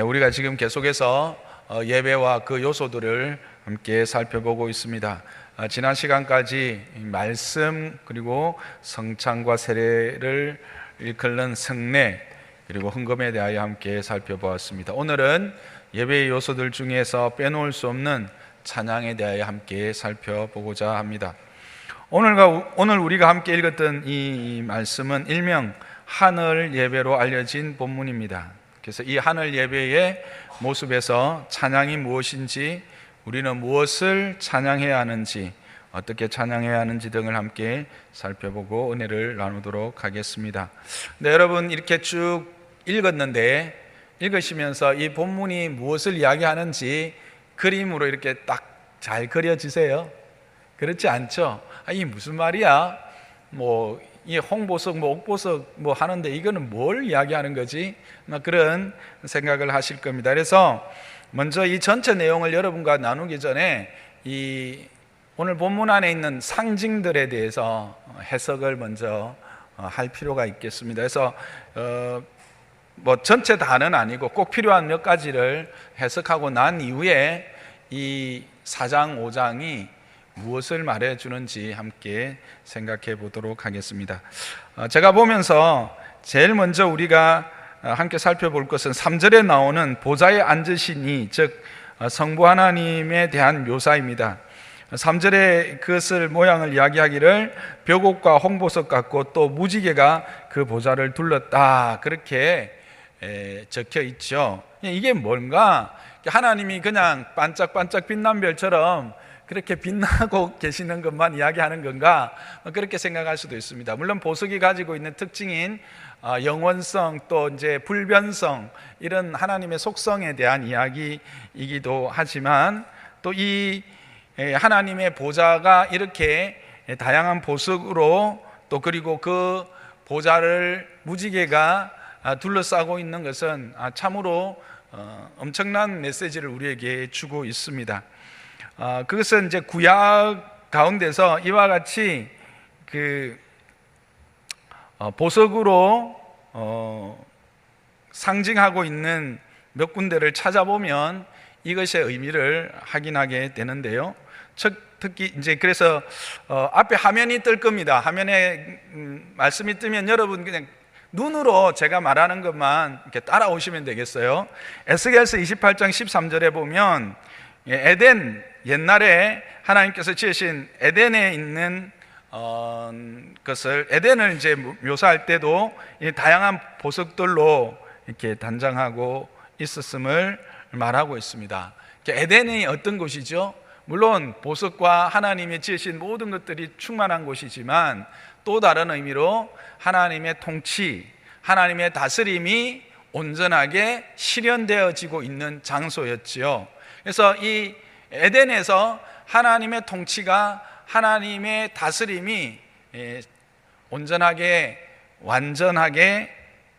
우리가 지금 계속해서 예배와 그 요소들을 함께 살펴보고 있습니다. 지난 시간까지 말씀 그리고 성찬과 세례를 일컫는 성례 그리고 헌금에 대하여 함께 살펴보았습니다. 오늘은 예배의 요소들 중에서 빼놓을 수 없는 찬양에 대하여 함께 살펴보고자 합니다. 오늘 우리가 함께 읽었던 이 말씀은 일명 하늘 예배로 알려진 본문입니다. 그래서 이 하늘 예배의 모습에서 찬양이 무엇인지, 우리는 무엇을 찬양해야 하는지, 어떻게 찬양해야 하는지 등을 함께 살펴보고 은혜를 나누도록 하겠습니다. 네, 여러분 이렇게 쭉 읽었는데 읽으시면서 이 본문이 무엇을 이야기하는지 그림으로 이렇게 딱 잘 그려지세요? 그렇지 않죠? 이게 무슨 말이야? 이 홍보석, 옥보석 하는데 이거는 뭘 이야기하는 거지? 그런 생각을 하실 겁니다. 그래서 먼저 이 전체 내용을 여러분과 나누기 전에 오늘 본문 안에 있는 상징들에 대해서 해석을 먼저 할 필요가 있겠습니다. 그래서 전체 다는 아니고 꼭 필요한 몇 가지를 해석하고 난 이후에 이 4장, 5장이 무엇을 말해주는지 함께 생각해 보도록 하겠습니다. 제가 보면서 제일 먼저 우리가 함께 살펴볼 것은 3절에 나오는 보좌에 앉으신 이, 즉 성부 하나님에 대한 묘사입니다. 3절에 그것을 모양을 이야기하기를 벽옥과 홍보석 같고 또 무지개가 그 보좌를 둘렀다, 그렇게 적혀 있죠. 이게 뭔가 하나님이 그냥 반짝반짝 빛난 별처럼 그렇게 빛나고 계시는 것만 이야기하는 건가, 그렇게 생각할 수도 있습니다. 물론 보석이 가지고 있는 특징인 영원성, 또 이제 불변성, 이런 하나님의 속성에 대한 이야기이기도 하지만, 또 이 하나님의 보좌가 이렇게 다양한 보석으로, 또 그리고 그 보좌를 무지개가 둘러싸고 있는 것은 참으로 엄청난 메시지를 우리에게 주고 있습니다. 그것은 이제 구약 가운데서 이와 같이 보석으로 상징하고 있는 몇 군데를 찾아보면 이것의 의미를 확인하게 되는데요. 특히 이제 그래서 앞에 화면이 뜰 겁니다. 화면에 말씀이 뜨면 여러분 그냥 눈으로 제가 말하는 것만 이렇게 따라오시면 되겠어요. 에스겔서 28장 13절에 보면 에덴, 옛날에 하나님께서 지으신 에덴에 있는 것을, 에덴을 이제 묘사할 때도 다양한 보석들로 이렇게 단장하고 있었음을 말하고 있습니다. 에덴이 어떤 곳이죠? 물론 보석과 하나님이 지으신 모든 것들이 충만한 곳이지만 또 다른 의미로 하나님의 통치, 하나님의 다스림이 온전하게 실현되어지고 있는 장소였지요. 그래서 이 에덴에서 하나님의 통치가, 하나님의 다스림이 온전하게, 완전하게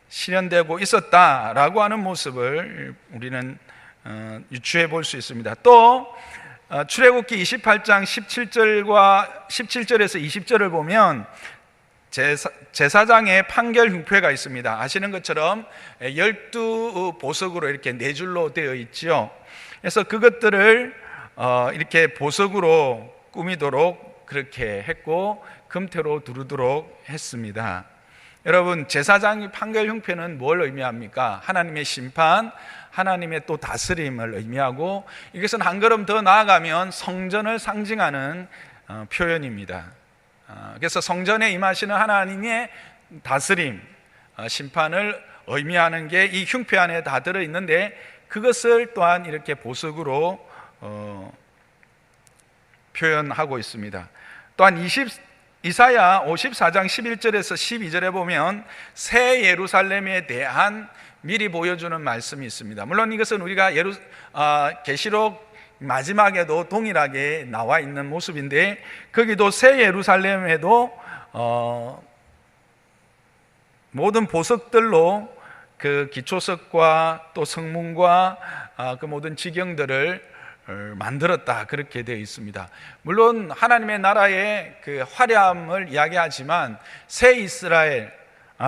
실현되고 있었다라고 하는 모습을 우리는 유추해 볼 수 있습니다. 또 출애굽기 28장 17절에서 20절을 보면 제사장의 판결 흉패가 있습니다. 아시는 것처럼 12보석으로 이렇게 4줄로 되어 있죠. 그래서 그것들을 이렇게 보석으로 꾸미도록 그렇게 했고 금태로 두르도록 했습니다. 여러분, 제사장의 판결 흉패는 뭘 의미합니까? 하나님의 심판, 하나님의 또 다스림을 의미하고, 이것은 한 걸음 더 나아가면 성전을 상징하는 표현입니다. 그래서 성전에 임하시는 하나님의 다스림, 심판을 의미하는 게 이 흉패 안에 다 들어있는데, 그것을 또한 이렇게 보석으로 표현하고 있습니다. 또한 이사야 54장 11절에서 12절에 보면 새 예루살렘에 대한 미리 보여주는 말씀이 있습니다. 물론 이것은 우리가 계시록 마지막에도 동일하게 나와 있는 모습인데, 거기도 새 예루살렘에도 모든 보석들로 그 기초석과 또 성문과 그 모든 지경들을 만들었다, 그렇게 되어 있습니다. 물론 하나님의 나라의 그 화려함을 이야기하지만 새 이스라엘,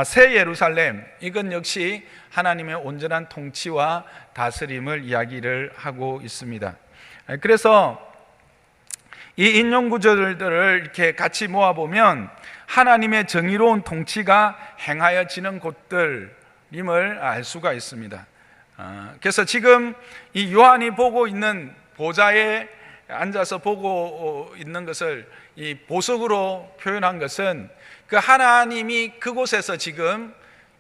새 예루살렘, 이건 역시 하나님의 온전한 통치와 다스림을 이야기를 하고 있습니다. 그래서 이 인용 구절들을 이렇게 같이 모아보면 하나님의 정의로운 통치가 행하여지는 곳들임을 알 수가 있습니다. 그래서 지금 이 요한이 보고 있는 보좌에 앉아서 보고 있는 것을 이 보석으로 표현한 것은 그 하나님이 그곳에서 지금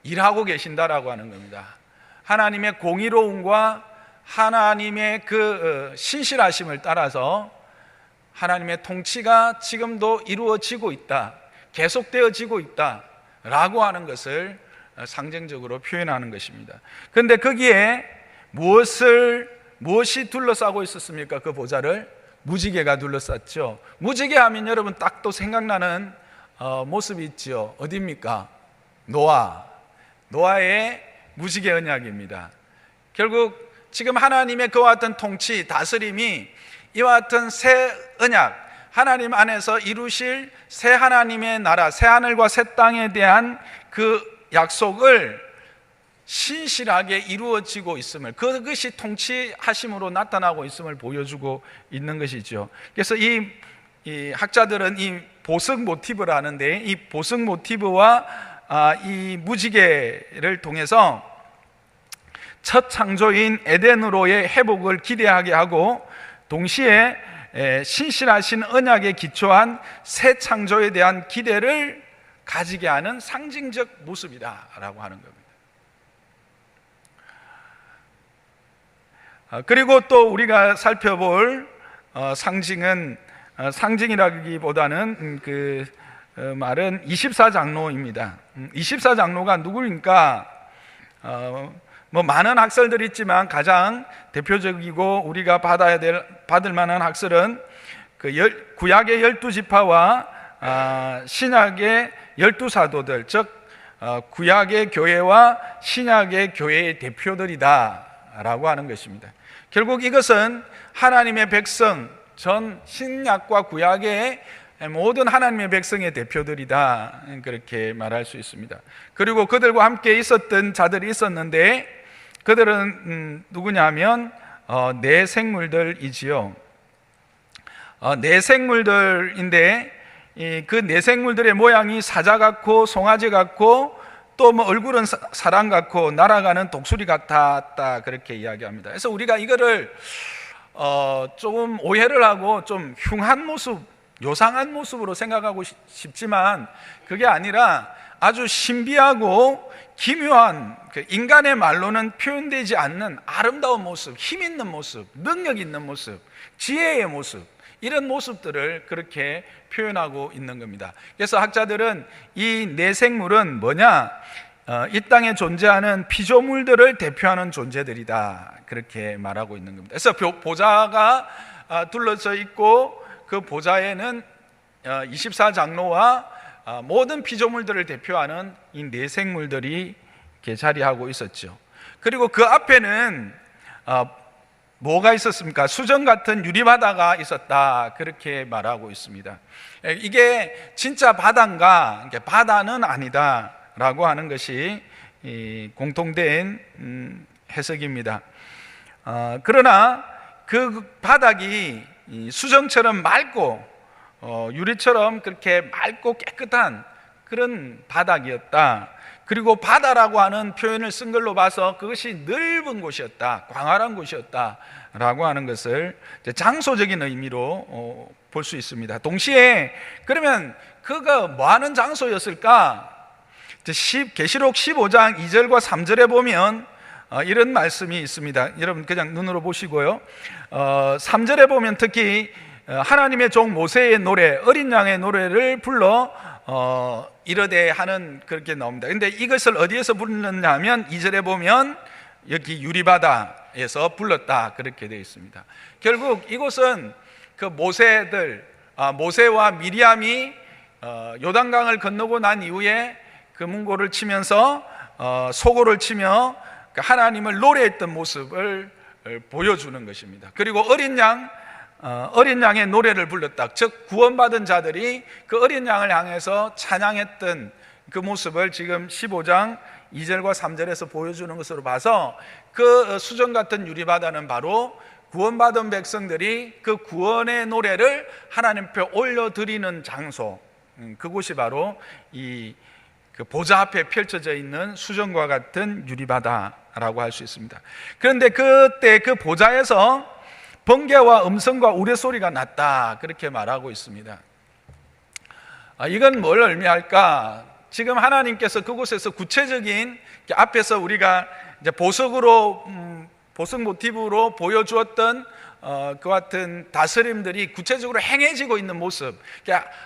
일하고 계신다라고 하는 겁니다. 하나님의 공의로움과 하나님의 그 신실하심을 따라서 하나님의 통치가 지금도 이루어지고 있다, 계속되어지고 있다라고 하는 것을 상징적으로 표현하는 것입니다. 그런데 거기에 무엇이 둘러싸고 있었습니까? 그 보좌를 무지개가 둘러쌌죠. 무지개 하면 여러분 딱 또 생각나는 모습이 있죠. 어디입니까? 노아의 무지개 언약입니다. 결국 지금 하나님의 그와 같은 통치, 다스림이 이와 같은 새 언약, 하나님 안에서 이루실 새 하나님의 나라, 새 하늘과 새 땅에 대한 그 약속을 신실하게 이루어지고 있음을, 그것이 통치하심으로 나타나고 있음을 보여주고 있는 것이죠. 그래서 이 학자들은 이 보석 모티브를 하는데, 이 보석 모티브와 이 무지개를 통해서 첫 창조인 에덴으로의 회복을 기대하게 하고, 동시에 신실하신 언약에 기초한 새 창조에 대한 기대를 가지게 하는 상징적 모습이다라고 하는 겁니다. 그리고 또 우리가 살펴볼 상징은, 상징이라기보다는 그 말은 24장로입니다. 24장로가 누구입니까? 많은 학설들이 있지만 가장 대표적이고 우리가 받을 만한 학설은 그 구약의 12지파와 신약의 12사도들, 즉 구약의 교회와 신약의 교회의 대표들이다 라고 하는 것입니다. 결국 이것은 하나님의 백성, 전 신약과 구약의 모든 하나님의 백성의 대표들이다, 그렇게 말할 수 있습니다. 그리고 그들과 함께 있었던 자들이 있었는데, 그들은 누구냐면 네 생물들이지요. 네 생물들인데, 그 네 생물들의 모양이 사자 같고 송아지 같고 또 얼굴은 사람 같고 날아가는 독수리 같았다, 그렇게 이야기합니다. 그래서 우리가 이거를 조금 오해를 하고 좀 흉한 모습, 요상한 모습으로 생각하고 싶지만 그게 아니라 아주 신비하고 기묘한, 인간의 말로는 표현되지 않는 아름다운 모습, 힘 있는 모습, 능력 있는 모습, 지혜의 모습, 이런 모습들을 그렇게 표현하고 있는 겁니다. 그래서 학자들은 이 네 생물은 뭐냐? 이 땅에 존재하는 피조물들을 대표하는 존재들이다, 그렇게 말하고 있는 겁니다. 그래서 보좌가 둘러져 있고 그 보좌에는 24장로와 모든 피조물들을 대표하는 이 네 생물들이 이렇게 자리하고 있었죠. 그리고 그 앞에는 뭐가 있었습니까? 수정 같은 유리바다가 있었다, 그렇게 말하고 있습니다. 이게 진짜 바다인가? 바다는 아니다 라고 하는 것이 공통된 해석입니다. 그러나 그 바닥이 수정처럼 맑고 유리처럼 그렇게 맑고 깨끗한 그런 바닥이었다. 그리고 바다라고 하는 표현을 쓴 걸로 봐서 그것이 넓은 곳이었다, 광활한 곳이었다 라고 하는 것을 장소적인 의미로 볼 수 있습니다. 동시에 그러면 그가 뭐하는 장소였을까? 계시록 15장 2절과 3절에 보면 이런 말씀이 있습니다. 여러분 그냥 눈으로 보시고요. 3절에 보면 특히 하나님의 종 모세의 노래, 어린 양의 노래를 불러 이르되 하는, 그렇게 나옵니다. 근데 이것을 어디에서 불렀냐 하면 2절에 보면 여기 유리바다에서 불렀다, 그렇게 되어 있습니다. 결국 이곳은 그 모세와 미리암이 요단강을 건너고 난 이후에 그 문고를 치면서 소고를 치며 하나님을 노래했던 모습을 보여주는 것입니다. 그리고 어린 양의 노래를 불렀다, 즉 구원받은 자들이 그 어린 양을 향해서 찬양했던 그 모습을 지금 15장 2절과 3절에서 보여주는 것으로 봐서 그 수정 같은 유리바다는 바로 구원받은 백성들이 그 구원의 노래를 하나님 앞에 올려드리는 장소, 그곳이 바로 그 보좌 앞에 펼쳐져 있는 수정과 같은 유리바다라고 할 수 있습니다. 그런데 그때 그 보좌에서 번개와 음성과 우레소리가 났다, 그렇게 말하고 있습니다. 이건 뭘 의미할까? 지금 하나님께서 그곳에서 구체적인, 앞에서 우리가 이제 보석 모티브로 보여주었던 그 같은 다스림들이 구체적으로 행해지고 있는 모습,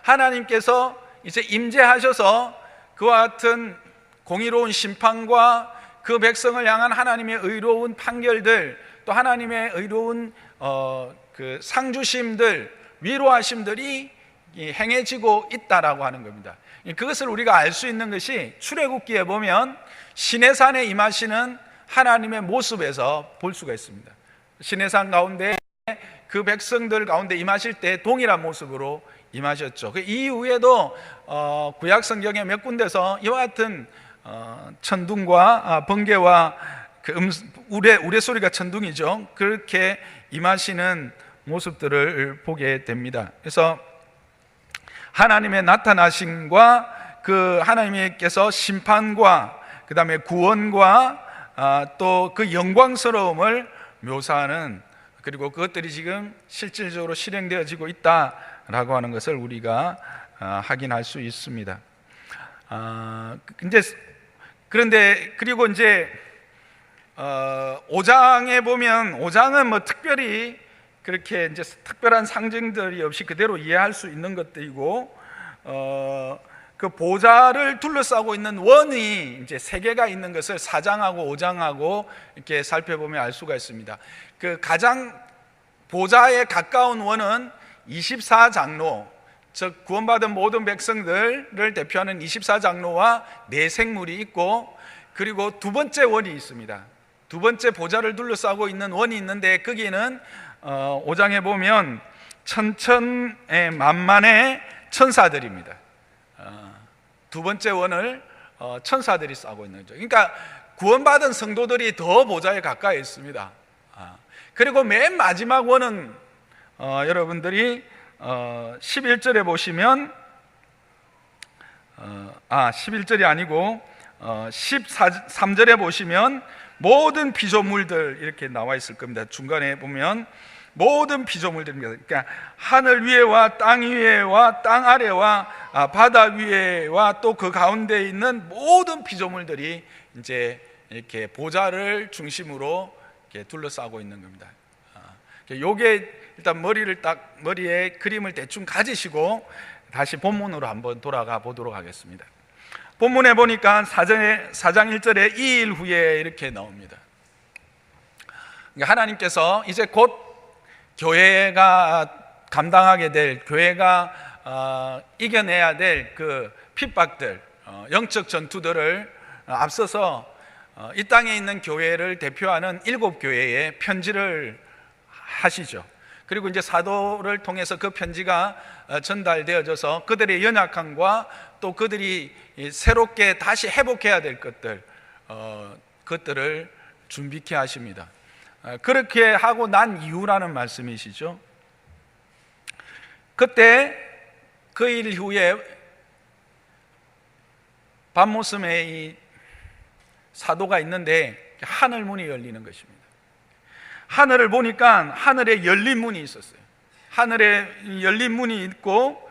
하나님께서 이제 임재하셔서 그와 같은 공의로운 심판과 그 백성을 향한 하나님의 의로운 판결들, 또 하나님의 의로운 그 상주심들, 위로하심들이 행해지고 있다라고 하는 겁니다. 그것을 우리가 알 수 있는 것이 출애굽기에 보면 시내산에 임하시는 하나님의 모습에서 볼 수가 있습니다. 시내산 가운데 그 백성들 가운데 임하실 때 동일한 모습으로 임하셨죠. 그 이후에도 구약 성경에 몇 군데서 이와 같은 천둥과 번개와 그 우레소리가 천둥이죠. 그렇게 임하시는 모습들을 보게 됩니다. 그래서 하나님의 나타나심과 그 하나님께서 심판과 그 다음에 구원과 또 그 영광스러움을 묘사하는, 그리고 그것들이 지금 실질적으로 실행되어지고 있다라고 하는 것을 우리가 확인할 수 있습니다. 그런데 그리고 이제 5장에 보면, 5장은 뭐 특별히 그렇게 이제 특별한 상징들이 없이 그대로 이해할 수 있는 것들이고, 그 보좌를 둘러싸고 있는 원이 이제 세 개가 있는 것을 4장하고 5장하고 이렇게 살펴보면 알 수가 있습니다. 그 가장 보좌에 가까운 원은 24장로, 즉 구원받은 모든 백성들을 대표하는 24장로와 네 생물이 있고, 그리고 두 번째 원이 있습니다. 두 번째 보좌를 둘러싸고 있는 원이 있는데, 거기는 5장에 보면 천천의 만만의 천사들입니다. 두 번째 원을 천사들이 싸고 있는 거죠. 그러니까 구원받은 성도들이 더 보좌에 가까이 있습니다. 그리고 맨 마지막 원은 여러분들이 11절에 보시면 11절이 아니고 13절에 보시면 모든 피조물들 이렇게 나와 있을 겁니다. 중간에 보면 모든 피조물들입니다. 그러니까 하늘 위에와 땅 위에와 땅 아래와 바다 위에와 또 그 가운데 있는 모든 피조물들이 이제 이렇게 보좌를 중심으로 이렇게 둘러싸고 있는 겁니다. 요게 일단 머리에 그림을 대충 가지시고 다시 본문으로 한번 돌아가 보도록 하겠습니다. 본문에 보니까 4장 1절에 2일 후에 이렇게 나옵니다. 그러니까 하나님께서 이제 곧 교회가 감당하게 될, 교회가 이겨내야 될 그 핍박들, 영적 전투들을 앞서서 이 땅에 있는 교회를 대표하는 7교회에 편지를 하시죠. 그리고 이제 사도를 통해서 그 편지가 전달되어져서 그들의 연약함과 또 그들이 새롭게 다시 회복해야 될 것들, 그것들을 준비케 하십니다. 그렇게 하고 난 이후라는 말씀이시죠. 그때 그 일 후에 밤모섬에 이 사도가 있는데 하늘 문이 열리는 것입니다. 하늘을 보니까 하늘에 열린 문이 있었어요. 하늘에 열린 문이 있고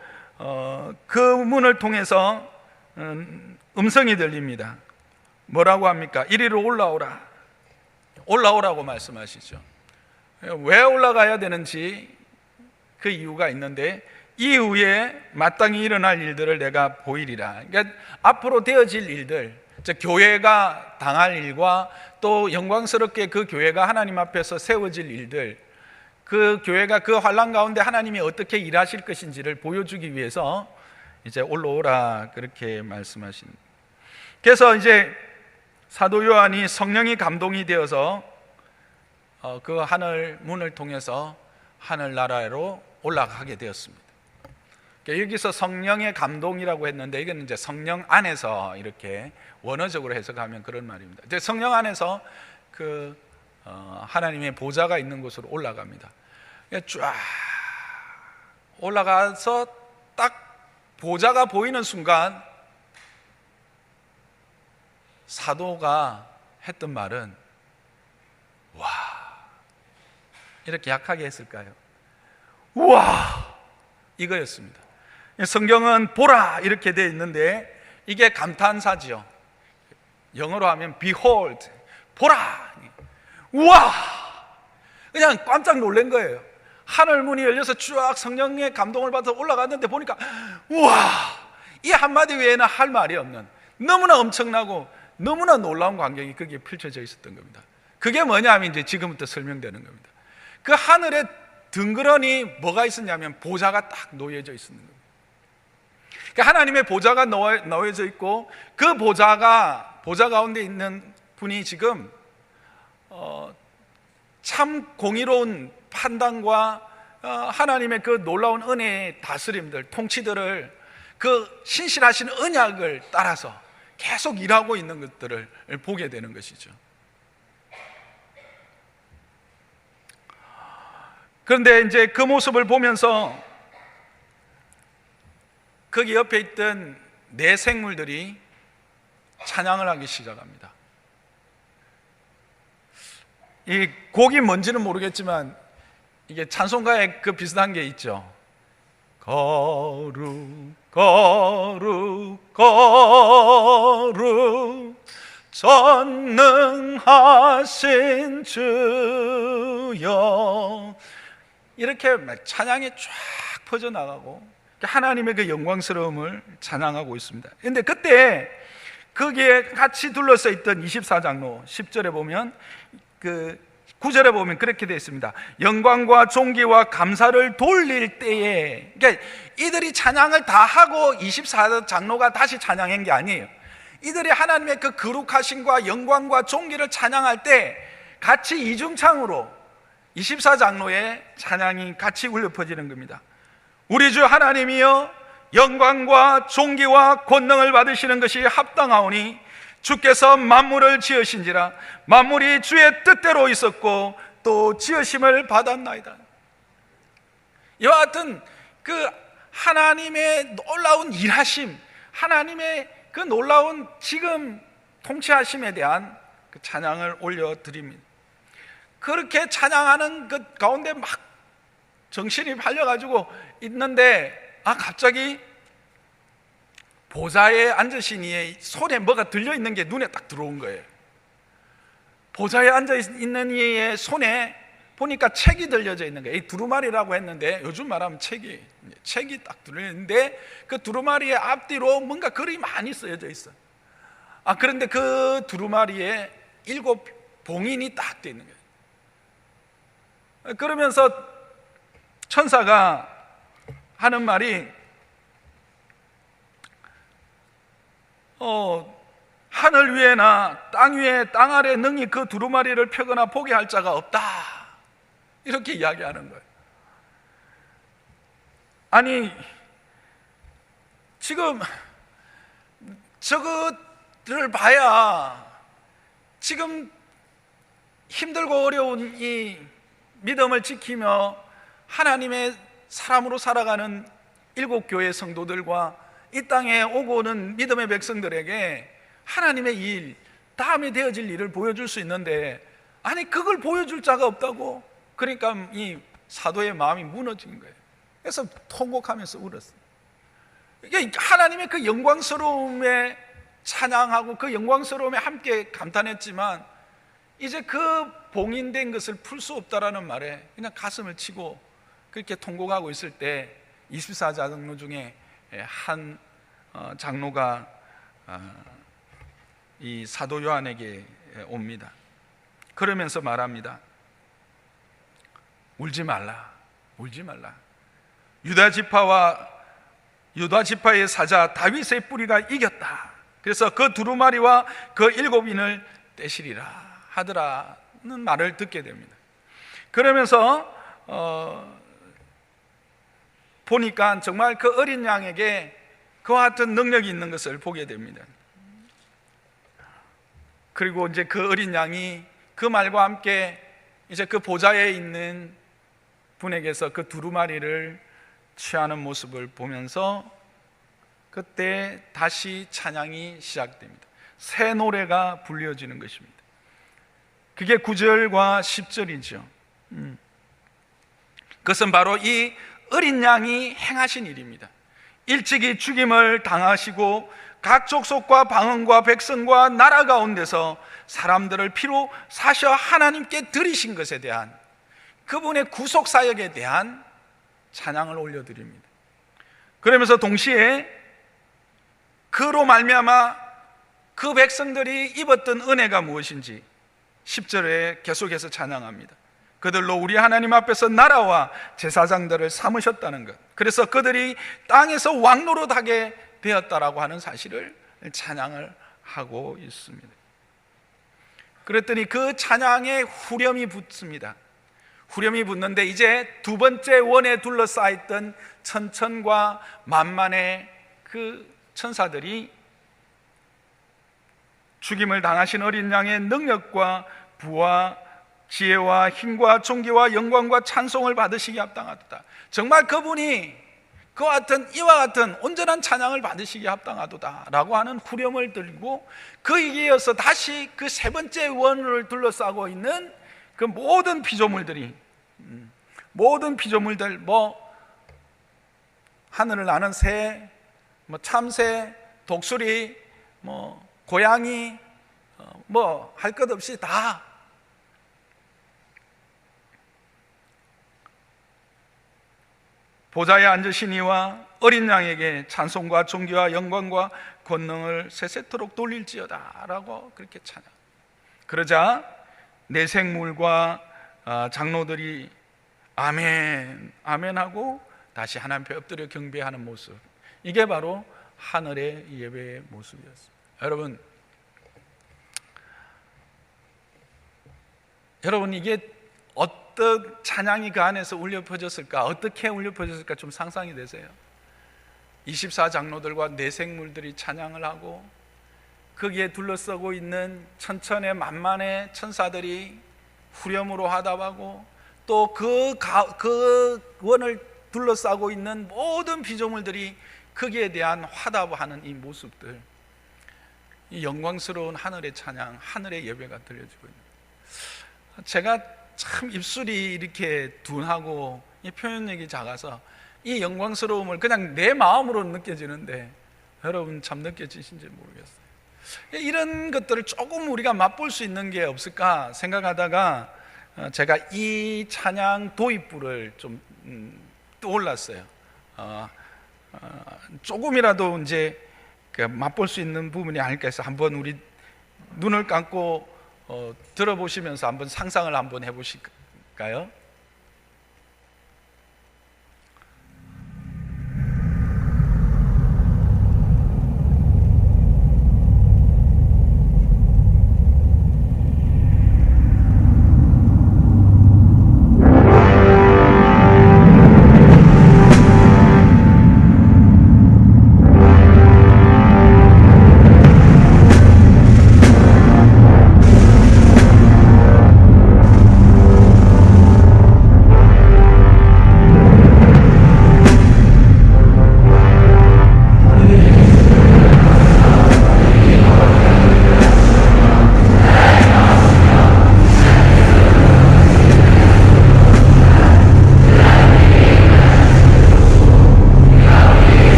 그 문을 통해서 음성이 들립니다. 뭐라고 합니까? 이리로 올라오라. 올라오라고 말씀하시죠. 왜 올라가야 되는지 그 이유가 있는데, 이후에 마땅히 일어날 일들을 내가 보이리라. 그러니까 앞으로 되어질 일들, 즉 교회가 당할 일과 또 영광스럽게 그 교회가 하나님 앞에서 세워질 일들, 그 교회가 그 환난 가운데 하나님이 어떻게 일하실 것인지를 보여주기 위해서 이제 올라오라, 그렇게 말씀하십니다. 그래서 이제 사도 요한이 성령이 감동이 되어서 그 하늘 문을 통해서 하늘나라로 올라가게 되었습니다. 그러니까 여기서 성령의 감동이라고 했는데 이건 이제 성령 안에서 이렇게 원어적으로 해석하면 그런 말입니다. 이제 성령 안에서 하나님의 보좌가 있는 곳으로 올라갑니다. 쫙 올라가서 딱 보좌가 보이는 순간 사도가 했던 말은 와, 이렇게 약하게 했을까요? 와, 이거였습니다. 성경은 보라 이렇게 되어 있는데 이게 감탄사지요. 영어로 하면 behold, 보라. 우와, 그냥 깜짝 놀란 거예요. 하늘 문이 열려서 쫙 성령의 감동을 받아서 올라갔는데 보니까 우와, 이 한마디 외에는 할 말이 없는 너무나 엄청나고 너무나 놀라운 광경이 거기에 펼쳐져 있었던 겁니다. 그게 뭐냐 하면 이제 지금부터 설명되는 겁니다. 그 하늘에 덩그러니 뭐가 있었냐면 보좌가 딱 놓여져 있었는 겁니다. 그러니까 하나님의 보좌가 놓여져 있고 그 보좌 가운데 있는 분이 지금 참 공의로운 판단과 하나님의 그 놀라운 은혜의 다스림들, 통치들을 그 신실하신 언약을 따라서 계속 일하고 있는 것들을 보게 되는 것이죠. 그런데 이제 그 모습을 보면서 거기 옆에 있던 네 생물들이 찬양을 하기 시작합니다. 이 곡이 뭔지는 모르겠지만 이게 찬송가에 그 비슷한 게 있죠. 거룩 거룩 거룩 전능하신 주여, 이렇게 찬양이 쫙 퍼져나가고 하나님의 그 영광스러움을 찬양하고 있습니다. 그런데 그때 거기에 같이 둘러싸 있던 24장로 10절에 보면 그 9절에 보면 그렇게 되어 있습니다. 영광과 존귀와 감사를 돌릴 때에, 그러니까 이들이 찬양을 다 하고 24장로가 다시 찬양한 게 아니에요. 이들이 하나님의 그 거룩하심과 영광과 존귀를 찬양할 때 같이 이중창으로 24장로의 찬양이 같이 울려 퍼지는 겁니다. 우리 주 하나님이여, 영광과 존귀와 권능을 받으시는 것이 합당하오니 주께서 만물을 지으신지라 만물이 주의 뜻대로 있었고 또 지으심을 받았나이다. 이와 같은 그 하나님의 놀라운 일하심, 하나님의 그 놀라운 지금 통치하심에 대한 그 찬양을 올려드립니다. 그렇게 찬양하는 그 가운데 막 정신이 팔려가지고 있는데 갑자기 보좌에 앉으신 이의 손에 뭐가 들려있는 게 눈에 딱 들어온 거예요. 보좌에 앉아있는 이의 손에 보니까 책이 들려져 있는 거예요. 이 두루마리라고 했는데 요즘 말하면 책이 딱 들려있는데 그 두루마리의 앞뒤로 뭔가 글이 많이 쓰여져 있어. 그런데 그 두루마리에 7 봉인이 딱 되어 있는 거예요. 그러면서 천사가 하는 말이 하늘 위에나 땅 위에 땅 아래 능히 그 두루마리를 펴거나 보게 할 자가 없다, 이렇게 이야기하는 거예요. 아니 지금 저것들을 봐야 지금 힘들고 어려운 이 믿음을 지키며 하나님의 사람으로 살아가는 7교회 성도들과 이 땅에 오고 오는 믿음의 백성들에게 하나님의 일, 다음에 되어질 일을 보여줄 수 있는데 아니 그걸 보여줄 자가 없다고. 그러니까 이 사도의 마음이 무너진 거예요. 그래서 통곡하면서 울었어요. 이게 하나님의 그 영광스러움에 찬양하고 그 영광스러움에 함께 감탄했지만 이제 그 봉인된 것을 풀 수 없다라는 말에 그냥 가슴을 치고 그렇게 통곡하고 있을 때 24장로 중에 한 장로가 이 사도 요한에게 옵니다. 그러면서 말합니다. 울지 말라, 울지 말라. 유다 지파의 사자 다윗의 뿌리가 이겼다. 그래서 그 두루마리와 그 7인을 떼시리라 하더라는 말을 듣게 됩니다. 그러면서 보니까 정말 그 어린 양에게 그와 같은 능력이 있는 것을 보게 됩니다. 그리고 이제 그 어린 양이 그 말과 함께 이제 그 보좌에 있는 분에게서 그 두루마리를 취하는 모습을 보면서 그때 다시 찬양이 시작됩니다. 새 노래가 불려지는 것입니다. 그게 9절과 10절이죠. 그것은 바로 이 어린 양이 행하신 일입니다. 일찍이 죽임을 당하시고 각 족속과 방언과 백성과 나라 가운데서 사람들을 피로 사셔 하나님께 드리신 것에 대한 그분의 구속 사역에 대한 찬양을 올려드립니다. 그러면서 동시에 그로 말미암아 그 백성들이 입었던 은혜가 무엇인지 10절에 계속해서 찬양합니다. 그들로 우리 하나님 앞에서 나라와 제사장들을 삼으셨다는 것, 그래서 그들이 땅에서 왕노릇하게 되었다라고 하는 사실을 찬양을 하고 있습니다. 그랬더니 그 찬양에 후렴이 붙습니다. 후렴이 붙는데 이제 두 번째 원에 둘러싸였던 천천과 만만의 그 천사들이 죽임을 당하신 어린 양의 능력과 부와 지혜와 힘과 존귀와 영광과 찬송을 받으시기 합당하도다. 정말 그분이 그와 같은 이와 같은 온전한 찬양을 받으시기 합당하도다 라고 하는 후렴을 들고 그에 이어서 다시 그 세 번째 원을 둘러싸고 있는 그 모든 피조물들이 하늘을 나는 새, 참새, 독수리, 고양이, 할 것 없이 다 보좌에 앉으신 이와 어린 양에게 찬송과 존귀와 영광과 권능을 세세토록 돌릴지어다 라고 그렇게 찬양. 그러자 내 생물과 장로들이 아멘 아멘 하고 다시 하나님 앞에 엎드려 경배하는 모습, 이게 바로 하늘의 예배의 모습이었습니다. 여러분 이게 어떤 찬양이 그 안에서 울려 퍼졌을까, 어떻게 울려 퍼졌을까 좀 상상이 되세요? 24장로들과 내생물들이 찬양을 하고 거기에 둘러싸고 있는 천천의 만만의 천사들이 후렴으로 화답하고 또 그 원을 둘러싸고 있는 모든 피조물들이 거기에 대한 화답하는 이 모습들, 이 영광스러운 하늘의 찬양, 하늘의 예배가 들려지고 있는, 제가 참 입술이 이렇게 둔하고 이 표현력이 작아서 이 영광스러움을 그냥 내 마음으로 느껴지는데 여러분 참 느껴지신지 모르겠어요. 이런 것들을 조금 우리가 맛볼 수 있는 게 없을까 생각하다가 제가 이 찬양 도입부를 좀 떠올랐어요. 조금이라도 이제 맛볼 수 있는 부분이 아닐까 해서 한번 우리 눈을 감고 들어보시면서 한번 상상을 한번 해보실까요?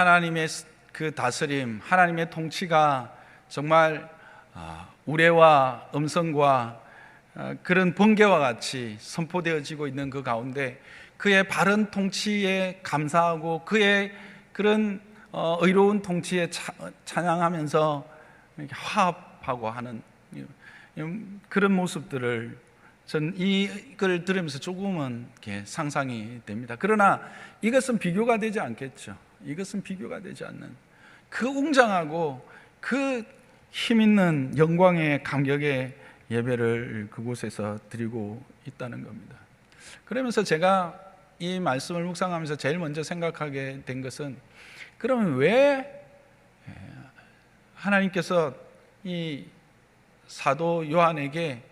하나님의 그 다스림, 하나님의 통치가 정말 우레와 음성과 그런 번개와 같이 선포되어지고 있는 그 가운데 그의 바른 통치에 감사하고 그의 그런 의로운 통치에 찬양하면서 화합하고 하는 그런 모습들을 전 이걸 들으면서 조금은 이렇게 상상이 됩니다. 그러나 이것은 비교가 되지 않겠죠. 이것은 비교가 되지 않는 그 웅장하고 그 힘있는 영광의 감격의 예배를 그곳에서 드리고 있다는 겁니다. 그러면서 제가 이 말씀을 묵상하면서 제일 먼저 생각하게 된 것은, 그러면 왜 하나님께서 이 사도 요한에게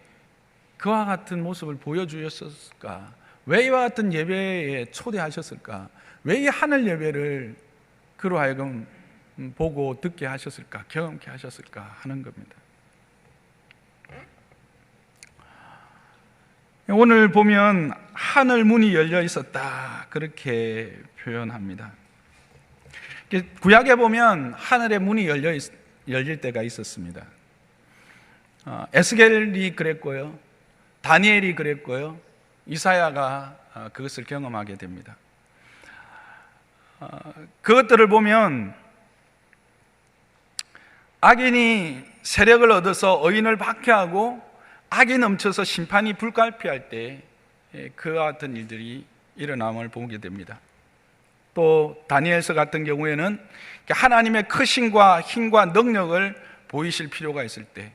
그와 같은 모습을 보여주셨을까? 왜 이와 같은 예배에 초대하셨을까? 왜 이 하늘 예배를 그로 하여금 보고 듣게 하셨을까? 경험케 하셨을까? 하는 겁니다. 오늘 보면 하늘 문이 열려 있었다, 그렇게 표현합니다. 구약에 보면 하늘의 문이 열릴 때가 있었습니다. 에스겔이 그랬고요, 다니엘이 그랬고요, 이사야가 그것을 경험하게 됩니다. 그것들을 보면 악인이 세력을 얻어서 의인을 박해하고 악이 넘쳐서 심판이 불가피할 때 그와 같은 일들이 일어남을 보게 됩니다. 또 다니엘서 같은 경우에는 하나님의 크심과 힘과 능력을 보이실 필요가 있을 때,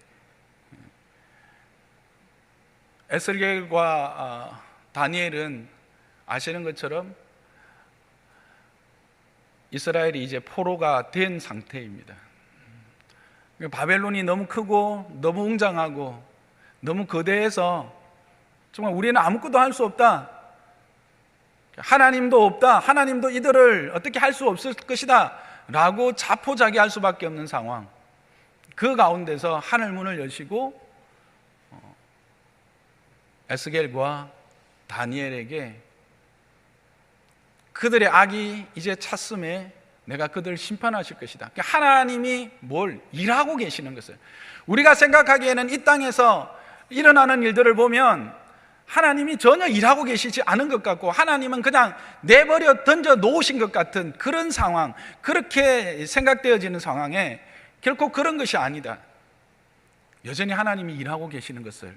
에스겔과 다니엘은 아시는 것처럼 이스라엘이 이제 포로가 된 상태입니다. 바벨론이 너무 크고 너무 웅장하고 너무 거대해서 정말 우리는 아무것도 할 수 없다, 하나님도 없다, 하나님도 이들을 어떻게 할 수 없을 것이다 라고 자포자기할 수밖에 없는 상황. 그 가운데서 하늘문을 여시고 에스겔과 다니엘에게 그들의 악이 이제 찼음에 내가 그들을 심판하실 것이다. 하나님이 뭘 일하고 계시는 것을, 우리가 생각하기에는 이 땅에서 일어나는 일들을 보면 하나님이 전혀 일하고 계시지 않은 것 같고, 하나님은 그냥 내버려 던져 놓으신 것 같은 그런 상황, 그렇게 생각되어지는 상황에 결코 그런 것이 아니다. 여전히 하나님이 일하고 계시는 것을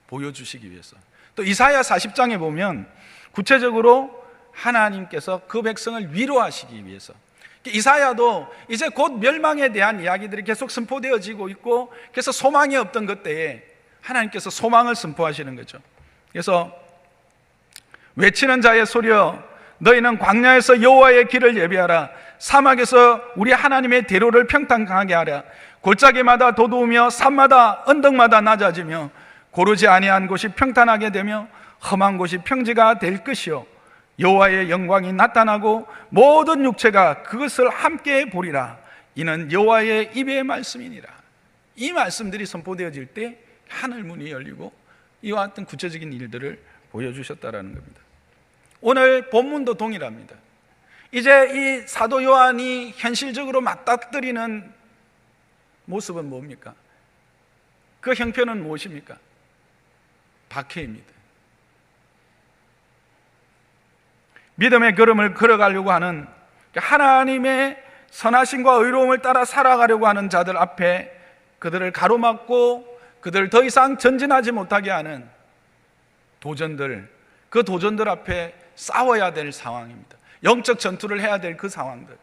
보여주시기 위해서. 또 이사야 40장에 보면 구체적으로 하나님께서 그 백성을 위로하시기 위해서, 이사야도 이제 곧 멸망에 대한 이야기들이 계속 선포되어지고 있고, 그래서 소망이 없던 그때에 하나님께서 소망을 선포하시는 거죠. 그래서 외치는 자의 소리여, 너희는 광야에서 여호와의 길을 예비하라. 사막에서 우리 하나님의 대로를 평탄하게 하라. 골짜기마다 돋우며 산마다 언덕마다 낮아지며 고르지 아니한 곳이 평탄하게 되며 험한 곳이 평지가 될 것이요, 여호와의 영광이 나타나고 모든 육체가 그것을 함께 보리라. 이는 여호와의 입의 말씀이니라. 이 말씀들이 선포되어질 때 하늘 문이 열리고 이와 같은 구체적인 일들을 보여주셨다라는 겁니다. 오늘 본문도 동일합니다. 이제 이 사도 요한이 현실적으로 맞닥뜨리는 모습은 뭡니까? 그 형편은 무엇입니까? 박해입니다. 믿음의 걸음을 걸어가려고 하는, 하나님의 선하심과 의로움을 따라 살아가려고 하는 자들 앞에 그들을 가로막고 그들을 더 이상 전진하지 못하게 하는 도전들, 그 도전들 앞에 싸워야 될 상황입니다. 영적 전투를 해야 될 그 상황들,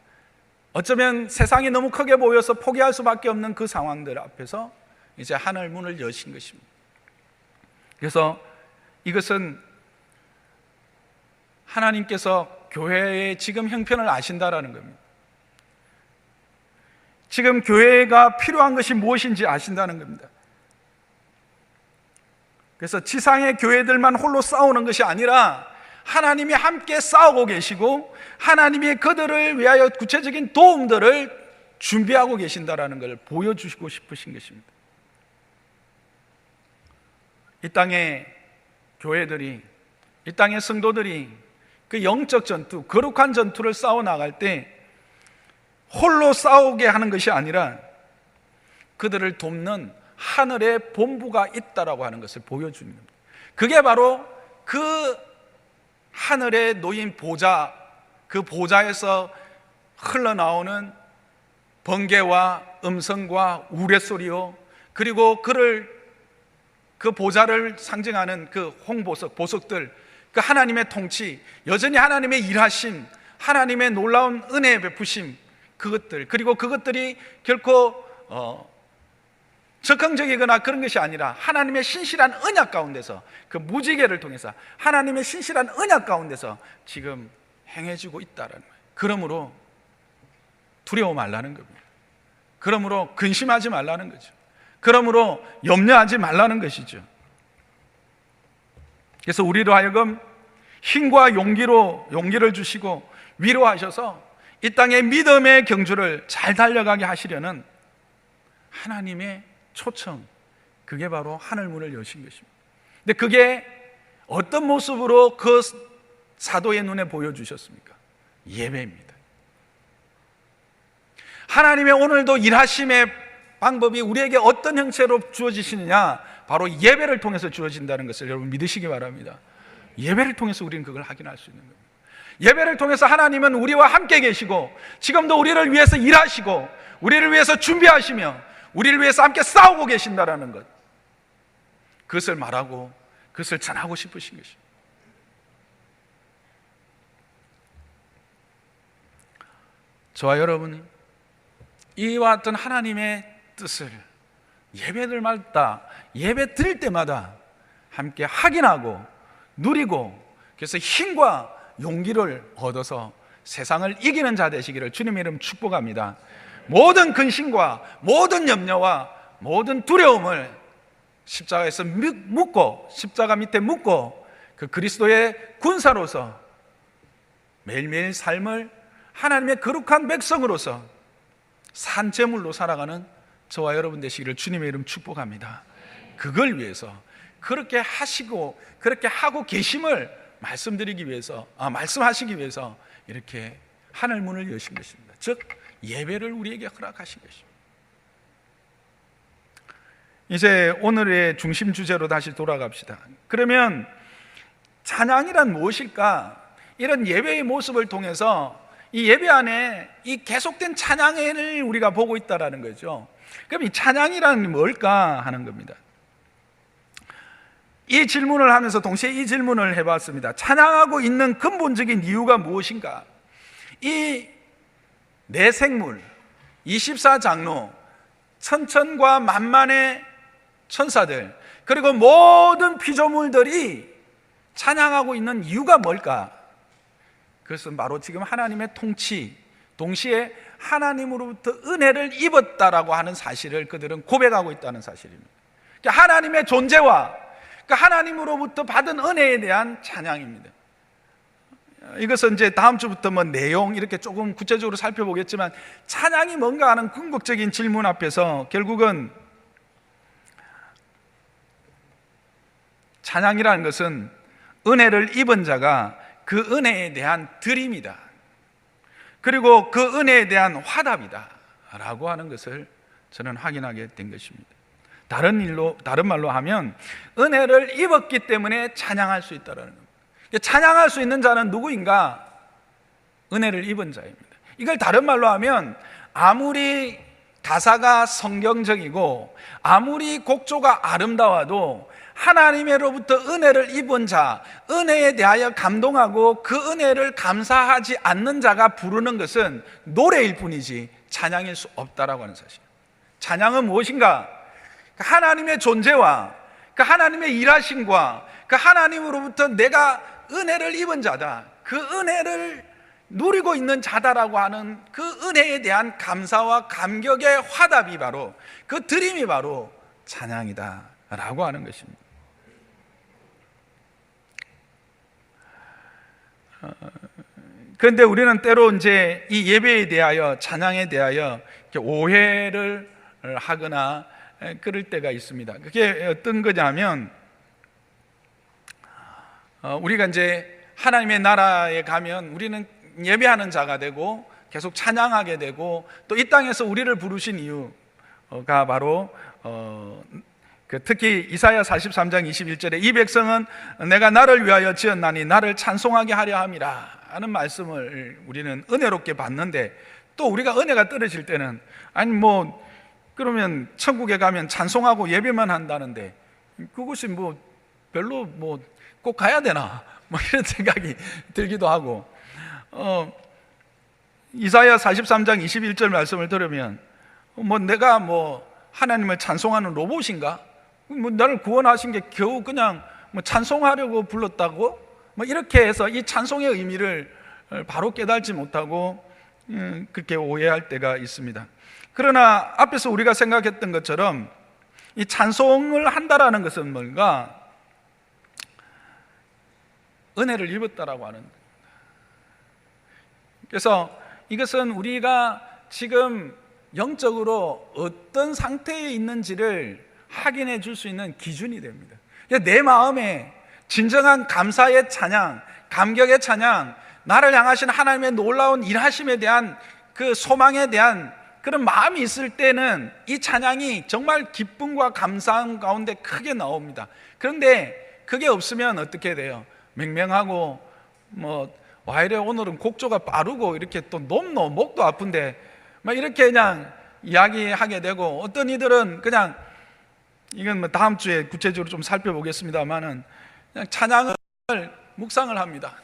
어쩌면 세상이 너무 크게 보여서 포기할 수밖에 없는 그 상황들 앞에서 이제 하늘 문을 여신 것입니다. 그래서 이것은 하나님께서 교회의 지금 형편을 아신다라는 겁니다. 지금 교회가 필요한 것이 무엇인지 아신다는 겁니다. 그래서 지상의 교회들만 홀로 싸우는 것이 아니라 하나님이 함께 싸우고 계시고 하나님이 그들을 위하여 구체적인 도움들을 준비하고 계신다라는 걸 보여주시고 싶으신 것입니다. 이 땅의 교회들이, 이 땅의 성도들이 그 영적 전투, 거룩한 전투를 싸워 나갈 때 홀로 싸우게 하는 것이 아니라 그들을 돕는 하늘의 본부가 있다라고 하는 것을 보여주는 겁니다. 그게 바로 그 하늘에 놓인 보좌, 그 보좌에서 흘러나오는 번개와 음성과 우레소리요, 그리고 그를 그 보좌를 상징하는 그 홍보석, 보석들, 그 하나님의 통치, 여전히 하나님의 일하심, 하나님의 놀라운 은혜의 베푸심, 그것들, 그리고 그것들이 결코 적극적이거나 그런 것이 아니라 하나님의 신실한 언약 가운데서, 그 무지개를 통해서 하나님의 신실한 언약 가운데서 지금 행해지고 있다는 거예요. 그러므로 두려워 말라는 겁니다. 그러므로 근심하지 말라는 거죠. 그러므로 염려하지 말라는 것이죠. 그래서 우리로 하여금 힘과 용기를 주시고 위로하셔서 이 땅의 믿음의 경주를 잘 달려가게 하시려는 하나님의 초청, 그게 바로 하늘문을 여신 것입니다. 근데 그게 어떤 모습으로 그 사도의 눈에 보여주셨습니까? 예배입니다. 하나님의 오늘도 일하심의 방법이 우리에게 어떤 형체로 주어지시느냐, 바로 예배를 통해서 주어진다는 것을 여러분 믿으시기 바랍니다. 예배를 통해서 우리는 그걸 확인할 수 있는 겁니다. 예배를 통해서 하나님은 우리와 함께 계시고 지금도 우리를 위해서 일하시고 우리를 위해서 준비하시며 우리를 위해서 함께 싸우고 계신다라는 것, 그것을 말하고 그것을 전하고 싶으신 것입니다. 저와 여러분이 이와 같은 하나님의 뜻을 예배들마다, 예배 드릴 때마다 함께 확인하고 누리고, 그래서 힘과 용기를 얻어서 세상을 이기는 자 되시기를 주님의 이름 축복합니다. 모든 근심과 모든 염려와 모든 두려움을 십자가에서 묻고, 십자가 밑에 묻고, 그 그리스도의 군사로서 매일매일 삶을 하나님의 거룩한 백성으로서 산제물로 살아가는 저와 여러분 되시기를 주님의 이름 축복합니다. 그걸 위해서 그렇게 하시고 그렇게 하고 계심을 말씀드리기 위해서, 말씀하시기 위해서 이렇게 하늘문을 여신 것입니다. 즉 예배를 우리에게 허락하신 것입니다. 이제 오늘의 중심 주제로 다시 돌아갑시다. 그러면 찬양이란 무엇일까? 이런 예배의 모습을 통해서 이 예배 안에 이 계속된 찬양을 우리가 보고 있다는 거죠. 그럼 이 찬양이란 뭘까 하는 겁니다. 이 질문을 하면서 동시에 이 질문을 해봤습니다. 찬양하고 있는 근본적인 이유가 무엇인가? 이 내 생물, 24장로, 천천과 만만의 천사들, 그리고 모든 피조물들이 찬양하고 있는 이유가 뭘까? 그것은 바로 지금 하나님의 통치, 동시에 하나님으로부터 은혜를 입었다라고 하는 사실을 그들은 고백하고 있다는 사실입니다. 그러니까 하나님의 존재와 그 하나님으로부터 받은 은혜에 대한 찬양입니다. 이것은 이제 다음 주부터 내용 이렇게 조금 구체적으로 살펴보겠지만, 찬양이 뭔가 하는 궁극적인 질문 앞에서 결국은 찬양이라는 것은 은혜를 입은 자가 그 은혜에 대한 드림이다, 그리고 그 은혜에 대한 화답이다 라고 하는 것을 저는 확인하게 된 것입니다. 다른 말로 하면 은혜를 입었기 때문에 찬양할 수 있다는 겁니다. 찬양할 수 있는 자는 누구인가? 은혜를 입은 자입니다. 이걸 다른 말로 하면 아무리 가사가 성경적이고 아무리 곡조가 아름다워도 하나님으로부터 은혜를 입은 자, 은혜에 대하여 감동하고 그 은혜를 감사하지 않는 자가 부르는 것은 노래일 뿐이지 찬양일 수 없다라고 하는 사실. 찬양은 무엇인가? 하나님의 존재와 그 하나님의 일하심과 그 하나님으로부터 내가 은혜를 입은 자다, 그 은혜를 누리고 있는 자다라고 하는 그 은혜에 대한 감사와 감격의 화답이 바로, 그 드림이 바로 찬양이다 라고 하는 것입니다. 그런데 우리는 때로 이제 이 예배에 대하여, 찬양에 대하여 오해를 하거나 그럴 때가 있습니다. 그게 어떤 거냐면, 우리가 이제 하나님의 나라에 가면 우리는 예배하는 자가 되고 계속 찬양하게 되고, 또 이 땅에서 우리를 부르신 이유가 바로 특히 이사야 43장 21절에 이 백성은 내가 나를 위하여 지었나니 나를 찬송하게 하려 함이라 하는 말씀을 우리는 은혜롭게 받는데, 또 우리가 은혜가 떨어질 때는 아니 그러면 천국에 가면 찬송하고 예배만 한다는데 그것이 뭐 별로 뭐 꼭 가야 되나 뭐 이런 생각이 들기도 하고, 이사야 43장 21절 말씀을 들으면 뭐 내가 뭐 하나님을 찬송하는 로봇인가? 뭐 나를 구원하신 게 겨우 그냥 뭐 찬송하려고 불렀다고? 뭐 이렇게 해서 이 찬송의 의미를 바로 깨달지 못하고 그렇게 오해할 때가 있습니다. 그러나 앞에서 우리가 생각했던 것처럼 이 찬송을 한다라는 것은 뭔가 은혜를 입었다라고 하는 겁니다. 그래서 이것은 우리가 지금 영적으로 어떤 상태에 있는지를 확인해 줄 수 있는 기준이 됩니다. 내 마음에 진정한 감사의 찬양, 감격의 찬양, 나를 향하신 하나님의 놀라운 일하심에 대한 그 소망에 대한 그런 마음이 있을 때는 이 찬양이 정말 기쁨과 감사함 가운데 크게 나옵니다. 그런데 그게 없으면 어떻게 돼요? 맹맹하고 뭐 와 이래 오늘은 곡조가 빠르고 이렇게 또 높노 목도 아픈데 막 이렇게 그냥 이야기하게 되고, 어떤 이들은 그냥 이건 뭐 다음 주에 구체적으로 좀 살펴보겠습니다만은 그냥 찬양을 묵상을 합니다.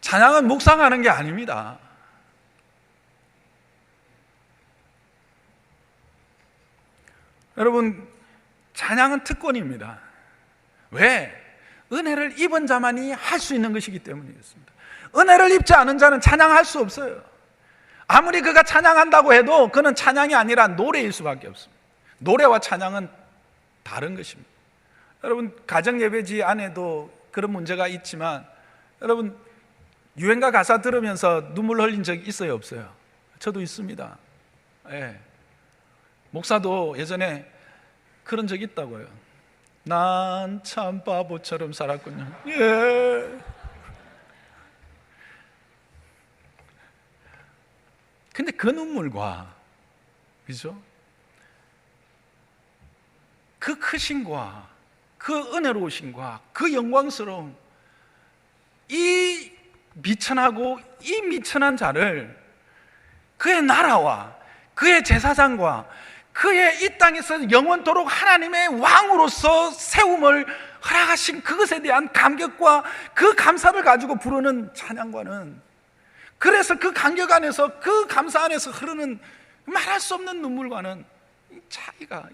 찬양은 묵상하는 게 아닙니다. 여러분, 찬양은 특권입니다. 왜? 은혜를 입은 자만이 할 수 있는 것이기 때문이었습니다. 은혜를 입지 않은 자는 찬양할 수 없어요. 아무리 그가 찬양한다고 해도 그는 찬양이 아니라 노래일 수밖에 없습니다. 노래와 찬양은 다른 것입니다. 여러분, 가정예배지 안에도 그런 문제가 있지만, 여러분 유행가 가사 들으면서 눈물 흘린 적 있어요, 없어요? 저도 있습니다. 예. 목사도 예전에 그런 적 있다고요. 난 참 바보처럼 살았군요. 예. 근데 그 눈물과, 그죠? 그 크심과 그 은혜로우심과 그 영광스러움, 이 미천하고 이 미천한 자를 그의 나라와 그의 제사장과 그의 이 땅에서 영원토록 하나님의 왕으로서 세움을 허락하신 그것에 대한 감격과 그 감사를 가지고 부르는 찬양과는, 그래서 그 감격 안에서 그 감사 안에서 흐르는 말할 수 없는 눈물과는 차이가,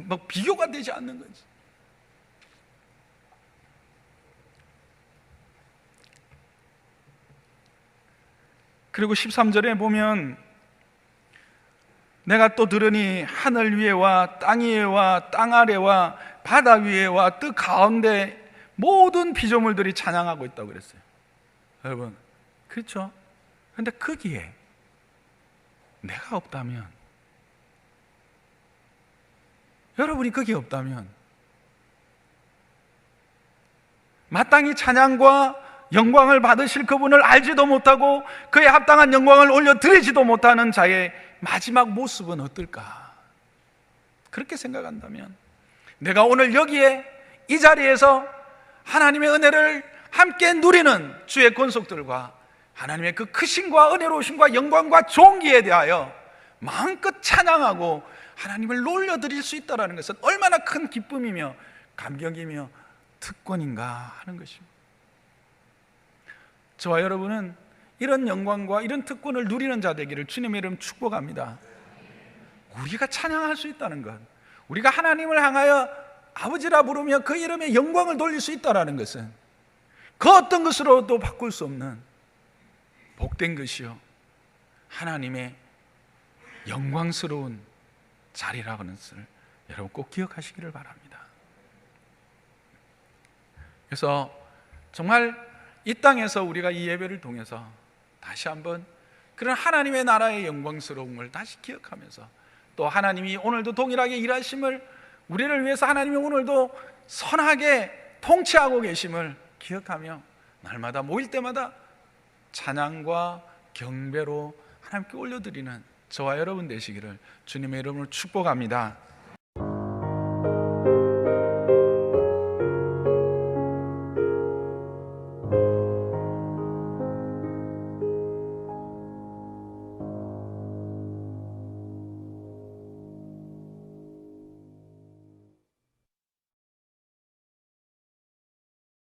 뭐 비교가 되지 않는 거지. 그리고 13절에 보면 내가 또 들으니 하늘 위에와 땅 위에와 땅 아래와 바다 위에와 뜻 가운데 모든 피조물들이 찬양하고 있다고 그랬어요. 여러분, 그렇죠? 그런데 거기에 내가 없다면, 여러분이 거기에 없다면 마땅히 찬양과 영광을 받으실 그분을 알지도 못하고 그에 합당한 영광을 올려드리지도 못하는 자의 마지막 모습은 어떨까? 그렇게 생각한다면 내가 오늘 여기에 이 자리에서 하나님의 은혜를 함께 누리는 주의 권속들과 하나님의 그 크심과 은혜로우심과 영광과 존귀에 대하여 마음껏 찬양하고 하나님을 놀려드릴 수 있다는 것은 얼마나 큰 기쁨이며 감격이며 특권인가 하는 것입니다. 저와 여러분은 이런 영광과 이런 특권을 누리는 자 되기를 주님의 이름 축복합니다. 우리가 찬양할 수 있다는 것, 우리가 하나님을 향하여 아버지라 부르며 그 이름에 영광을 돌릴 수 있다는 것은 그 어떤 것으로도 바꿀 수 없는 복된 것이요 하나님의 영광스러운 자리라는 것을 여러분 꼭 기억하시기를 바랍니다. 그래서 정말 이 땅에서 우리가 이 예배를 통해서 다시 한번 그런 하나님의 나라의 영광스러움을 다시 기억하면서, 또 하나님이 오늘도 동일하게 일하심을, 우리를 위해서 하나님이 오늘도 선하게 통치하고 계심을 기억하며 날마다 모일 때마다 찬양과 경배로 하나님께 올려드리는 저와 여러분 되시기를 주님의 이름으로 축복합니다.